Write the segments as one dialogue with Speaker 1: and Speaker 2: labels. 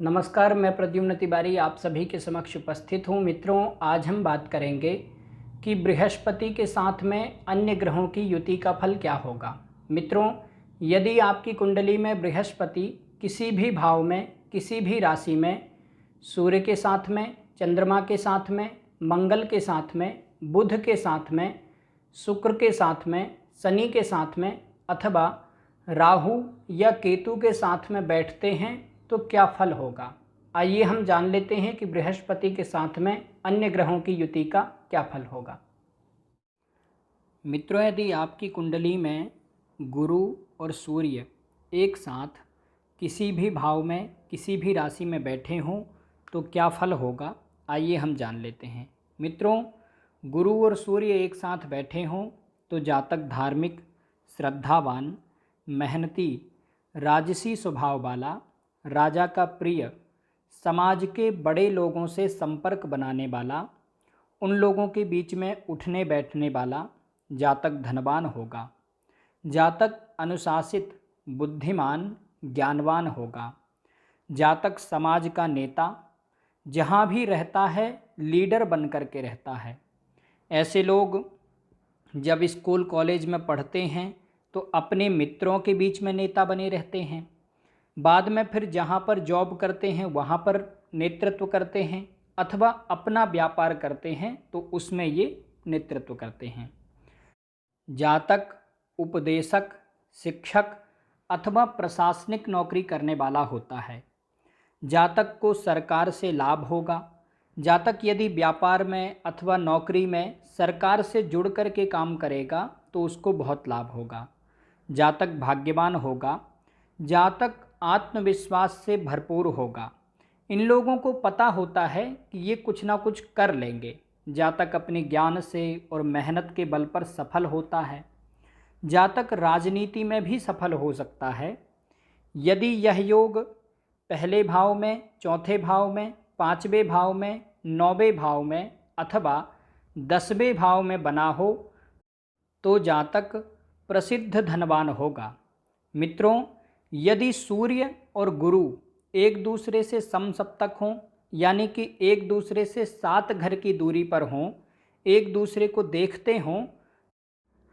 Speaker 1: नमस्कार, मैं प्रद्युम्न तिवारी आप सभी के समक्ष उपस्थित हूँ। मित्रों, आज हम बात करेंगे कि बृहस्पति के साथ में अन्य ग्रहों की युति का फल क्या होगा। मित्रों, यदि आपकी कुंडली में बृहस्पति किसी भी भाव में, किसी भी राशि में, सूर्य के साथ में, चंद्रमा के साथ में, मंगल के साथ में, बुध के साथ में, शुक्र के साथ में, शनि के साथ में अथवा राहु या केतु के साथ में बैठते हैं तो क्या फल होगा। आइए हम जान लेते हैं कि बृहस्पति के साथ में अन्य ग्रहों की युति का क्या फल होगा। मित्रों, यदि आपकी कुंडली में गुरु और सूर्य एक साथ किसी भी भाव में, किसी भी राशि में बैठे हों तो क्या फल होगा, आइए हम जान लेते हैं। मित्रों, गुरु और सूर्य एक साथ बैठे हों तो जातक धार्मिक, श्रद्धावान, मेहनती, राजसी स्वभाव वाला, राजा का प्रिय, समाज के बड़े लोगों से संपर्क बनाने वाला, उन लोगों के बीच में उठने बैठने वाला जातक धनवान होगा। जातक अनुशासित, बुद्धिमान, ज्ञानवान होगा। जातक समाज का नेता, जहाँ भी रहता है लीडर बन कर के रहता है। ऐसे लोग जब स्कूल कॉलेज में पढ़ते हैं तो अपने मित्रों के बीच में नेता बने रहते हैं। बाद में फिर जहाँ पर जॉब करते हैं वहाँ पर नेतृत्व करते हैं अथवा अपना व्यापार करते हैं तो उसमें ये नेतृत्व करते हैं। जातक उपदेशक, शिक्षक अथवा प्रशासनिक नौकरी करने वाला होता है। जातक को सरकार से लाभ होगा। जातक यदि व्यापार में अथवा नौकरी में सरकार से जुड़ कर के काम करेगा तो उसको बहुत लाभ होगा। जातक भाग्यवान होगा। जातक आत्मविश्वास से भरपूर होगा। इन लोगों को पता होता है कि ये कुछ ना कुछ कर लेंगे। जातक अपने ज्ञान से और मेहनत के बल पर सफल होता है। जातक राजनीति में भी सफल हो सकता है। यदि यह योग पहले भाव में, चौथे भाव में, पाँचवें भाव में, नौवें भाव में अथवा 10वें भाव में बना हो तो जातक प्रसिद्ध धनवान होगा। मित्रों, यदि सूर्य और गुरु एक दूसरे से समसप्तक हों, यानी कि एक दूसरे से 7 घर की दूरी पर हों, एक दूसरे को देखते हों,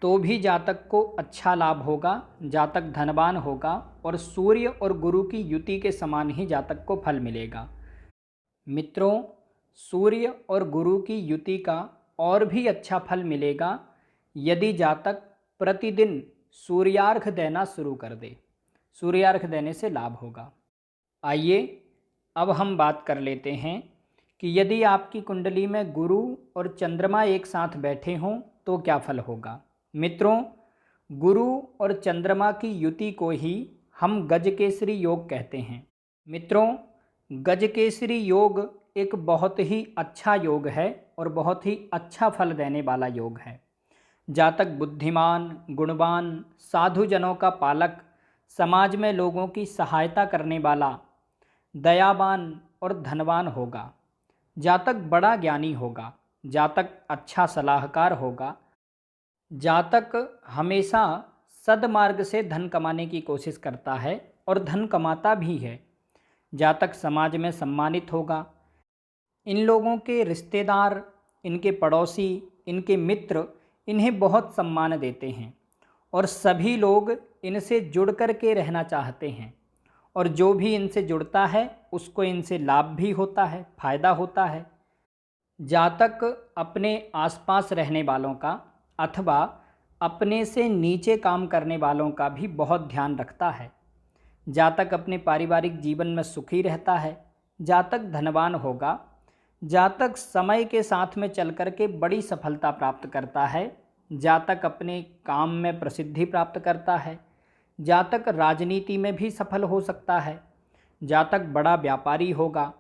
Speaker 1: तो भी जातक को अच्छा लाभ होगा, जातक धनवान होगा और सूर्य और गुरु की युति के समान ही जातक को फल मिलेगा। मित्रों, सूर्य और गुरु की युति का और भी अच्छा फल मिलेगा यदि जातक प्रतिदिन सूर्यार्घ देना शुरू कर दे। सूर्यार्घ देने से लाभ होगा। आइए अब हम बात कर लेते हैं कि यदि आपकी कुंडली में गुरु और चंद्रमा एक साथ बैठे हों तो क्या फल होगा। मित्रों, गुरु और चंद्रमा की युति को ही हम गजकेसरी योग कहते हैं। मित्रों, गजकेसरी योग एक बहुत ही अच्छा योग है और बहुत ही अच्छा फल देने वाला योग है। जातक बुद्धिमान, गुणवान, साधुजनों का पालक, समाज में लोगों की सहायता करने वाला, दयावान और धनवान होगा। जातक बड़ा ज्ञानी होगा। जातक अच्छा सलाहकार होगा। जातक हमेशा सद्मार्ग से धन कमाने की कोशिश करता है और धन कमाता भी है। जातक समाज में सम्मानित होगा। इन लोगों के रिश्तेदार, इनके पड़ोसी, इनके मित्र इन्हें बहुत सम्मान देते हैं और सभी लोग इनसे जुड़ कर के रहना चाहते हैं और जो भी इनसे जुड़ता है उसको इनसे लाभ भी होता है, फायदा होता है। जातक अपने आसपास रहने वालों का अथवा अपने से नीचे काम करने वालों का भी बहुत ध्यान रखता है। जातक अपने पारिवारिक जीवन में सुखी रहता है। जातक धनवान होगा। जातक समय के साथ में चल कर के बड़ी सफलता प्राप्त करता है। जातक अपने काम में प्रसिद्धि प्राप्त करता है। जातक राजनीति में भी सफल हो सकता है। जातक बड़ा व्यापारी होगा।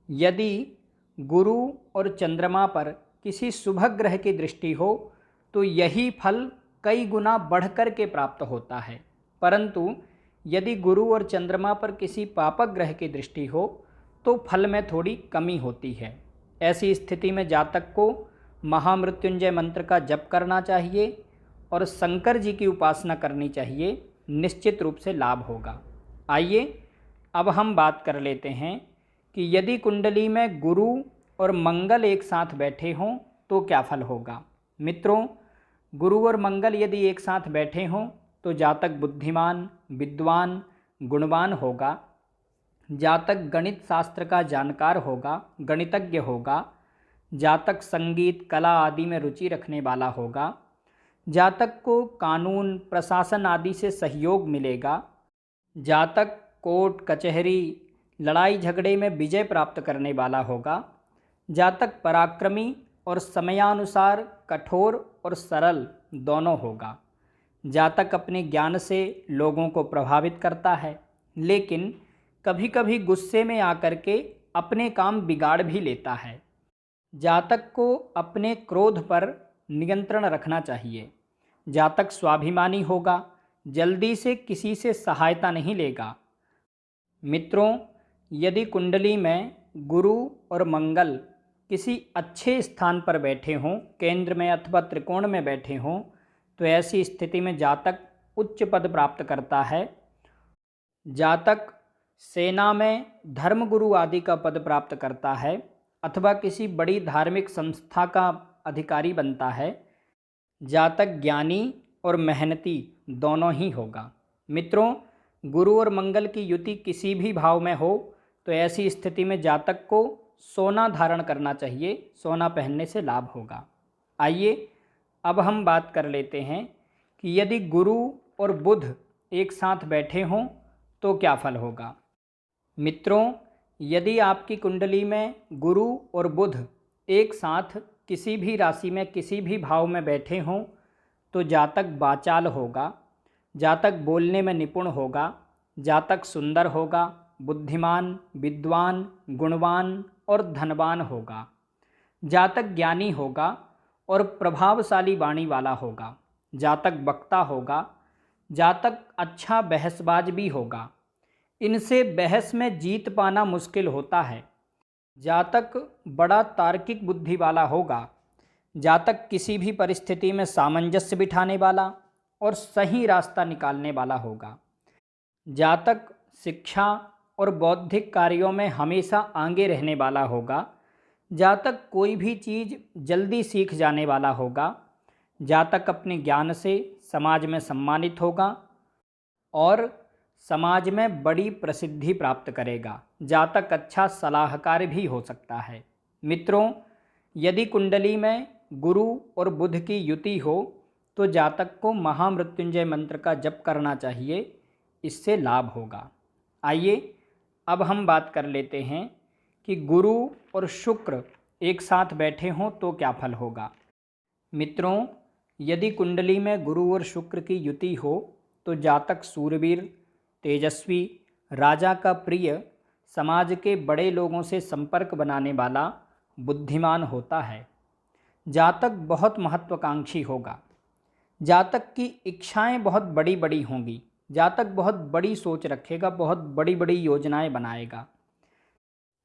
Speaker 1: यदि गुरु और चंद्रमा पर किसी शुभ ग्रह की दृष्टि हो तो यही फल कई गुना बढ़कर के प्राप्त होता है, परंतु यदि गुरु और चंद्रमा पर किसी पापक ग्रह की दृष्टि हो तो फल में थोड़ी कमी होती है। ऐसी स्थिति में जातक को महामृत्युंजय मंत्र का जप करना चाहिए और शंकर जी की उपासना करनी चाहिए। निश्चित रूप से लाभ होगा। आइए अब हम बात कर लेते हैं कि यदि कुंडली में गुरु और मंगल एक साथ बैठे हों तो क्या फल होगा। मित्रों, गुरु और मंगल यदि एक साथ बैठे हों तो जातक बुद्धिमान, विद्वान, गुणवान होगा। जातक गणित शास्त्र का जानकार होगा, गणितज्ञ होगा। जातक संगीत, कला आदि में रुचि रखने वाला होगा। जातक को कानून, प्रशासन आदि से सहयोग मिलेगा। जातक कोर्ट कचहरी, लड़ाई झगड़े में विजय प्राप्त करने वाला होगा। जातक पराक्रमी और समयानुसार कठोर और सरल दोनों होगा। जातक अपने ज्ञान से लोगों को प्रभावित करता है, लेकिन कभी कभी गुस्से में आकर के अपने काम बिगाड़ भी लेता है। जातक को अपने क्रोध पर नियंत्रण रखना चाहिए। जातक स्वाभिमानी होगा, जल्दी से किसी से सहायता नहीं लेगा। मित्रों, यदि कुंडली में गुरु और मंगल किसी अच्छे स्थान पर बैठे हों, केंद्र में अथवा त्रिकोण में बैठे हों, तो ऐसी स्थिति में जातक उच्च पद प्राप्त करता है। जातक सेना में धर्मगुरु आदि का पद प्राप्त करता है अथवा किसी बड़ी धार्मिक संस्था का अधिकारी बनता है। जातक ज्ञानी और मेहनती दोनों ही होगा। मित्रों, गुरु और मंगल की युति किसी भी भाव में हो तो ऐसी स्थिति में जातक को सोना धारण करना चाहिए। सोना पहनने से लाभ होगा। आइए अब हम बात कर लेते हैं कि यदि गुरु और बुध एक साथ बैठे हों तो क्या फल होगा। मित्रों, यदि आपकी कुंडली में गुरु और बुध एक साथ किसी भी राशि में किसी भी भाव में बैठे हों तो जातक वाचाल होगा। जातक बोलने में निपुण होगा। जातक सुंदर होगा, बुद्धिमान, विद्वान, गुणवान और धनवान होगा। जातक ज्ञानी होगा और प्रभावशाली वाणी वाला होगा। जातक वक्ता होगा। जातक अच्छा बहसबाज भी होगा। इनसे बहस में जीत पाना मुश्किल होता है। जातक बड़ा तार्किक बुद्धि वाला होगा। जातक किसी भी परिस्थिति में सामंजस्य बिठाने वाला और सही रास्ता निकालने वाला होगा। जातक शिक्षा और बौद्धिक कार्यों में हमेशा आगे रहने वाला होगा। जातक कोई भी चीज़ जल्दी सीख जाने वाला होगा। जातक अपने ज्ञान से समाज में सम्मानित होगा और समाज में बड़ी प्रसिद्धि प्राप्त करेगा। जातक अच्छा सलाहकार भी हो सकता है। मित्रों, यदि कुंडली में गुरु और बुध की युति हो तो जातक को महामृत्युंजय मंत्र का जप करना चाहिए। इससे लाभ होगा। आइए अब हम बात कर लेते हैं कि गुरु और शुक्र एक साथ बैठे हों तो क्या फल होगा। मित्रों, यदि कुंडली में गुरु और शुक्र की युति हो तो जातक सूरवीर, तेजस्वी, राजा का प्रिय, समाज के बड़े लोगों से संपर्क बनाने वाला, बुद्धिमान होता है। जातक बहुत महत्वाकांक्षी होगा। जातक की इच्छाएं बहुत बड़ी बड़ी होंगी। जातक बहुत बड़ी सोच रखेगा, बहुत बड़ी बड़ी योजनाएं बनाएगा।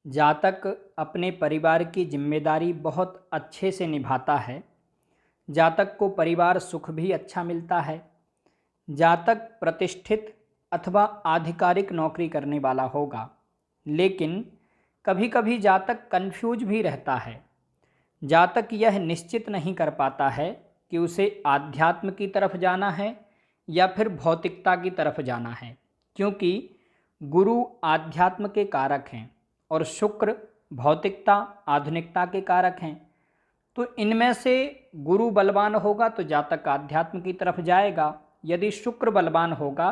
Speaker 1: जातक अपने परिवार की जिम्मेदारी बहुत अच्छे से निभाता है। जातक को परिवार सुख भी अच्छा मिलता है। जातक प्रतिष्ठित अथवा आधिकारिक नौकरी करने वाला होगा, लेकिन कभी कभी जातक कन्फ्यूज भी रहता है। जातक यह निश्चित नहीं कर पाता है कि उसे आध्यात्म की तरफ जाना है या फिर भौतिकता की तरफ जाना है, क्योंकि गुरु आध्यात्म के कारक हैं और शुक्र भौतिकता, आधुनिकता के कारक हैं। तो इनमें से गुरु बलवान होगा तो जातक आध्यात्म की तरफ जाएगा। यदि शुक्र बलवान होगा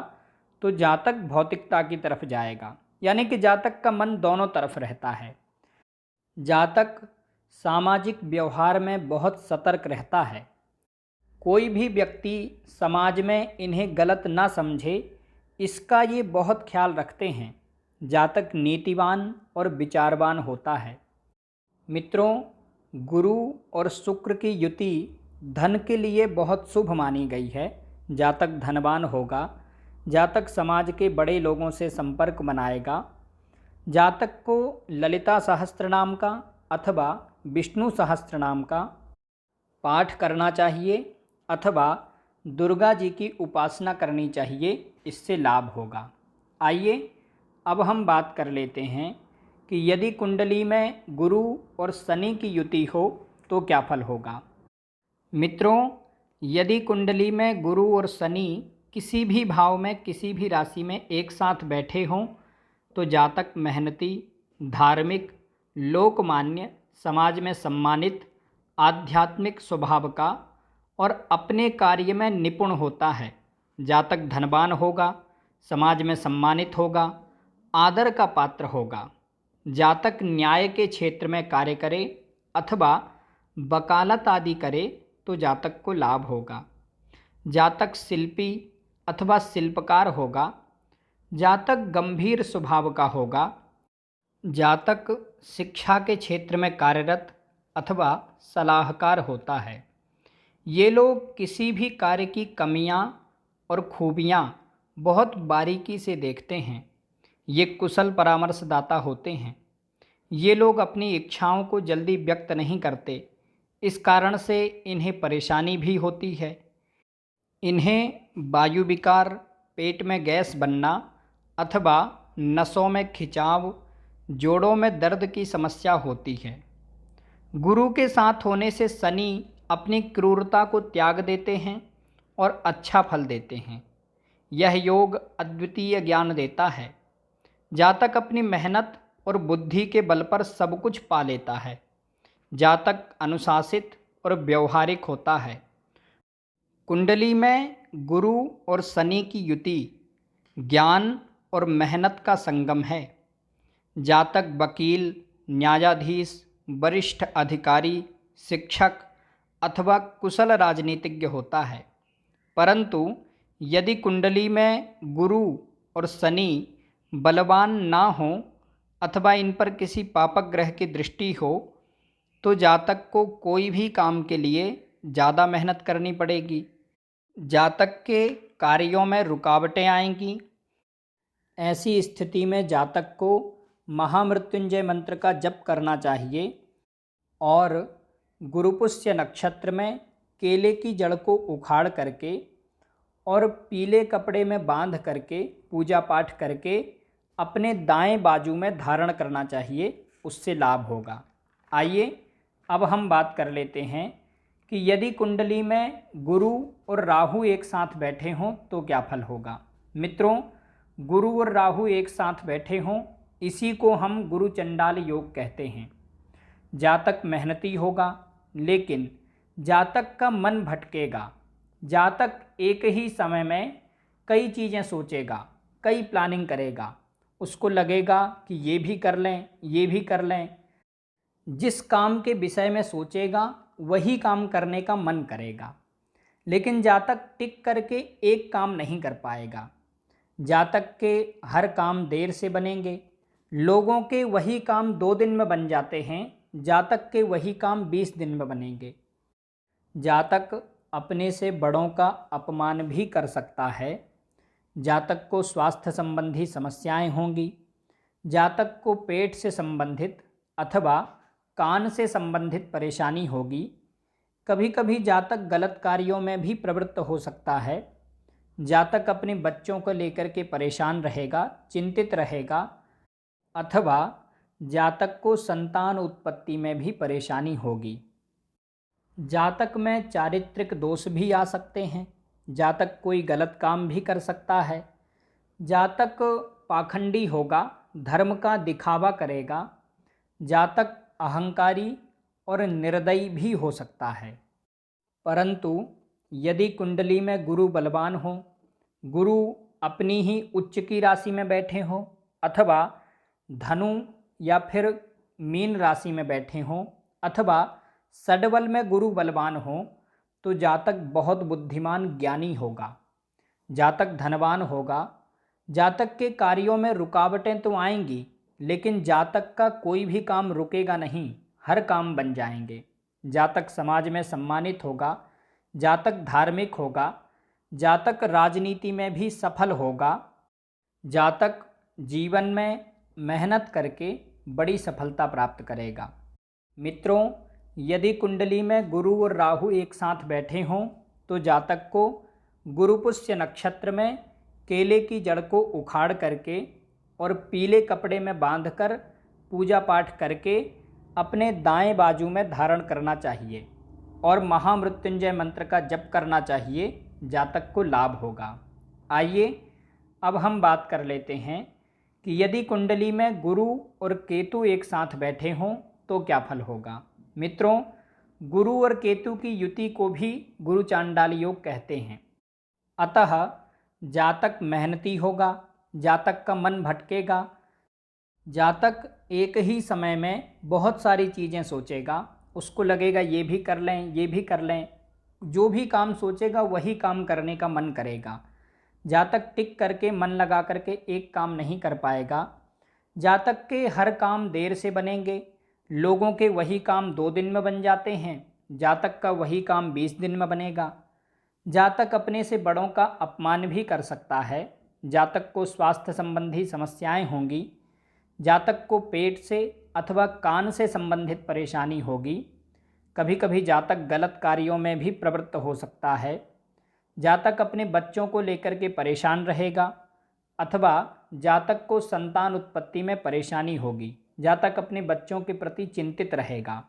Speaker 1: तो जातक भौतिकता की तरफ जाएगा। यानी कि जातक का मन दोनों तरफ रहता है। जातक सामाजिक व्यवहार में बहुत सतर्क रहता है। कोई भी व्यक्ति समाज में इन्हें गलत ना समझे, इसका ये बहुत ख्याल रखते हैं। जातक नीतिवान और विचारवान होता है। मित्रों, गुरु और शुक्र की युति धन के लिए बहुत शुभ मानी गई है। जातक धनवान होगा। जातक समाज के बड़े लोगों से संपर्क बनाएगा। जातक को ललिता सहस्त्रनाम का अथवा विष्णु सहस्त्रनाम का पाठ करना चाहिए अथवा दुर्गा जी की उपासना करनी चाहिए। इससे लाभ होगा। आइए अब हम बात कर लेते हैं कि यदि कुंडली में गुरु और शनि की युति हो तो क्या फल होगा। मित्रों, यदि कुंडली में गुरु और शनि किसी भी भाव में किसी भी राशि में एक साथ बैठे हों तो जातक मेहनती, धार्मिक, लोकमान्य, समाज में सम्मानित, आध्यात्मिक स्वभाव का और अपने कार्य में निपुण होता है। जातक धनवान होगा, समाज में सम्मानित होगा, आदर का पात्र होगा। जातक न्याय के क्षेत्र में कार्य करे अथवा वकालत आदि करे तो जातक को लाभ होगा। जातक शिल्पी अथवा शिल्पकार होगा। जातक गंभीर स्वभाव का होगा। जातक शिक्षा के क्षेत्र में कार्यरत अथवा सलाहकार होता है। ये लोग किसी भी कार्य की कमियां और खूबियां बहुत बारीकी से देखते हैं। ये कुशल परामर्शदाता होते हैं। ये लोग अपनी इच्छाओं को जल्दी व्यक्त नहीं करते, इस कारण से इन्हें परेशानी भी होती है। इन्हें वायु विकार, पेट में गैस बनना अथवा नसों में खिंचाव, जोड़ों में दर्द की समस्या होती है। गुरु के साथ होने से शनि अपनी क्रूरता को त्याग देते हैं और अच्छा फल देते हैं। यह योग अद्वितीय ज्ञान देता है। जातक अपनी मेहनत और बुद्धि के बल पर सब कुछ पा लेता है। जातक अनुशासित और व्यवहारिक होता है। कुंडली में गुरु और शनि की युति ज्ञान और मेहनत का संगम है। जातक वकील, न्यायाधीश, वरिष्ठ अधिकारी, शिक्षक अथवा कुशल राजनीतिज्ञ होता है। परंतु यदि कुंडली में गुरु और शनि बलवान ना हो अथवा इन पर किसी पापक ग्रह की दृष्टि हो तो जातक को कोई भी काम के लिए ज़्यादा मेहनत करनी पड़ेगी। जातक के कार्यों में रुकावटें आएंगी। ऐसी स्थिति में जातक को महामृत्युंजय मंत्र का जप करना चाहिए और गुरुपुष्य नक्षत्र में केले की जड़ को उखाड़ करके और पीले कपड़े में बांध करके पूजा पाठ करके अपने दाएं बाजू में धारण करना चाहिए, उससे लाभ होगा। आइए अब हम बात कर लेते हैं कि यदि कुंडली में गुरु और राहु एक साथ बैठे हों तो क्या फल होगा। मित्रों, गुरु और राहु एक साथ बैठे हों, इसी को हम गुरु चंडाल योग कहते हैं। जातक मेहनती होगा, लेकिन जातक का मन भटकेगा। जातक एक ही समय में कई चीज़ें सोचेगा, कई प्लानिंग करेगा। उसको लगेगा कि ये भी कर लें, ये भी कर लें। जिस काम के विषय में सोचेगा वही काम करने का मन करेगा, लेकिन जातक टिक करके एक काम नहीं कर पाएगा। जातक के हर काम देर से बनेंगे। लोगों के वही काम 2 दिन में बन जाते हैं, जातक के वही काम 20 दिन में बनेंगे। जातक अपने से बड़ों का अपमान भी कर सकता है। जातक को स्वास्थ्य संबंधी समस्याएं होंगी। जातक को पेट से संबंधित अथवा कान से संबंधित परेशानी होगी। कभी कभी जातक गलत कार्यों में भी प्रवृत्त हो सकता है। जातक अपने बच्चों को लेकर के परेशान रहेगा, चिंतित रहेगा, अथवा जातक को संतान उत्पत्ति में भी परेशानी होगी। जातक में चारित्रिक दोष भी आ सकते हैं। जातक कोई गलत काम भी कर सकता है। जातक पाखंडी होगा, धर्म का दिखावा करेगा। जातक अहंकारी और निर्दयी भी हो सकता है। परंतु यदि कुंडली में गुरु बलवान हो, गुरु अपनी ही उच्च की राशि में बैठे हों अथवा धनु या फिर मीन राशि में बैठे हों अथवा षड्बल में गुरु बलवान हो, तो जातक बहुत बुद्धिमान ज्ञानी होगा। जातक धनवान होगा। जातक के कार्यों में रुकावटें तो आएंगी, लेकिन जातक का कोई भी काम रुकेगा नहीं, हर काम बन जाएंगे। जातक समाज में सम्मानित होगा। जातक धार्मिक होगा। जातक राजनीति में भी सफल होगा। जातक जीवन में मेहनत करके बड़ी सफलता प्राप्त करेगा। मित्रों, यदि कुंडली में गुरु और राहु एक साथ बैठे हों तो जातक को गुरुपुष्य नक्षत्र में केले की जड़ को उखाड़ करके और पीले कपड़े में बांधकर पूजा पाठ करके अपने दाएं बाजू में धारण करना चाहिए और महामृत्युंजय मंत्र का जप करना चाहिए। जातक को लाभ होगा। आइए अब हम बात कर लेते हैं कि यदि कुंडली में गुरु और केतु एक साथ बैठे हों तो क्या फल होगा। मित्रों, गुरु और केतु की युति को भी गुरु चांडाल योग कहते हैं। अतः जातक मेहनती होगा, जातक का मन भटकेगा, जातक एक ही समय में बहुत सारी चीज़ें सोचेगा, उसको लगेगा ये भी कर लें, ये भी कर लें, जो भी काम सोचेगा वही काम करने का मन करेगा। जातक टिक करके मन लगा करके एक काम नहीं कर पाएगा। जातक के हर काम देर से बनेंगे, लोगों के वही काम 2 दिन में बन जाते हैं, जातक का वही काम 20 दिन में बनेगा। जातक अपने से बड़ों का अपमान भी कर सकता है। जातक को स्वास्थ्य संबंधी समस्याएं होंगी। जातक को पेट से अथवा कान से संबंधित परेशानी होगी। कभी कभी जातक गलत कार्यों में भी प्रवृत्त हो सकता है। जातक अपने बच्चों को लेकर के परेशान रहेगा अथवा जातक को संतान उत्पत्ति में परेशानी होगी। जातक अपने बच्चों के प्रति चिंतित रहेगा।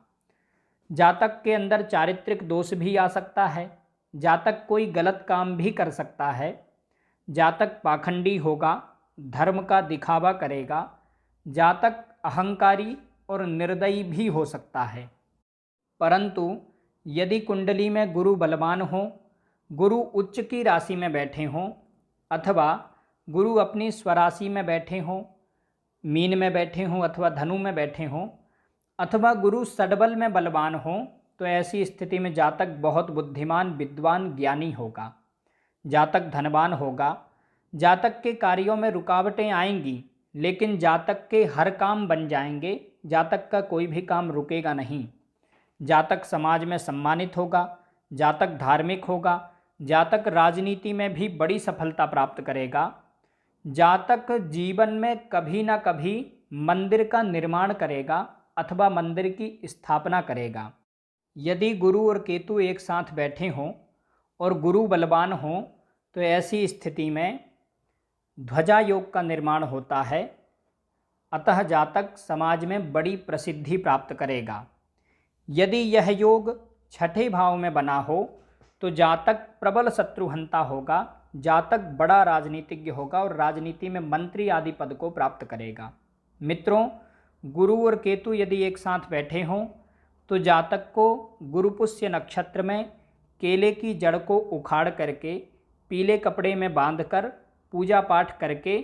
Speaker 1: जातक के अंदर चारित्रिक दोष भी आ सकता है। जातक कोई गलत काम भी कर सकता है। जातक पाखंडी होगा, धर्म का दिखावा करेगा। जातक अहंकारी और निर्दयी भी हो सकता है। परंतु यदि कुंडली में गुरु बलवान हो, गुरु उच्च की राशि में बैठे हों अथवा गुरु अपनी स्वराशि में बैठे हों, मीन में बैठे हों अथवा धनु में बैठे हों, अथवा गुरु सडबल में बलवान हों, तो ऐसी स्थिति में जातक बहुत बुद्धिमान, विद्वान, ज्ञानी होगा। जातक धनवान होगा। जातक के कार्यों में रुकावटें आएंगी, लेकिन जातक के हर काम बन जाएंगे। जातक का कोई भी काम रुकेगा नहीं। जातक समाज में सम्मानित होगा। जातक धार्मिक होगा। जातक राजनीति में भी बड़ी सफलता प्राप्त करेगा। जातक जीवन में कभी ना कभी मंदिर का निर्माण करेगा अथवा मंदिर की स्थापना करेगा। यदि गुरु और केतु एक साथ बैठे हों और गुरु बलवान हों तो ऐसी स्थिति में ध्वजा योग का निर्माण होता है। अतः जातक समाज में बड़ी प्रसिद्धि प्राप्त करेगा। यदि यह योग छठे भाव में बना हो तो जातक प्रबल शत्रुहंता होगा। जातक बड़ा राजनीतिज्ञ होगा और राजनीति में मंत्री आदि पद को प्राप्त करेगा। मित्रों, गुरु और केतु यदि एक साथ बैठे हों तो जातक को गुरुपुष्य नक्षत्र में केले की जड़ को उखाड़ करके पीले कपड़े में बांधकर पूजा पाठ करके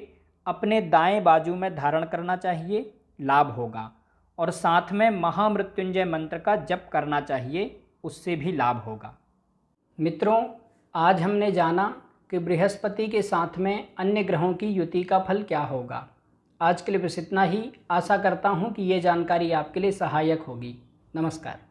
Speaker 1: अपने दाएं बाजू में धारण करना चाहिए। लाभ होगा। और साथ में महामृत्युंजय मंत्र का जप करना चाहिए, उससे भी लाभ होगा। मित्रों, आज हमने जाना कि बृहस्पति के साथ में अन्य ग्रहों की युति का फल क्या होगा। आज के लिए बस इतना ही। आशा करता हूँ कि ये जानकारी आपके लिए सहायक होगी। नमस्कार।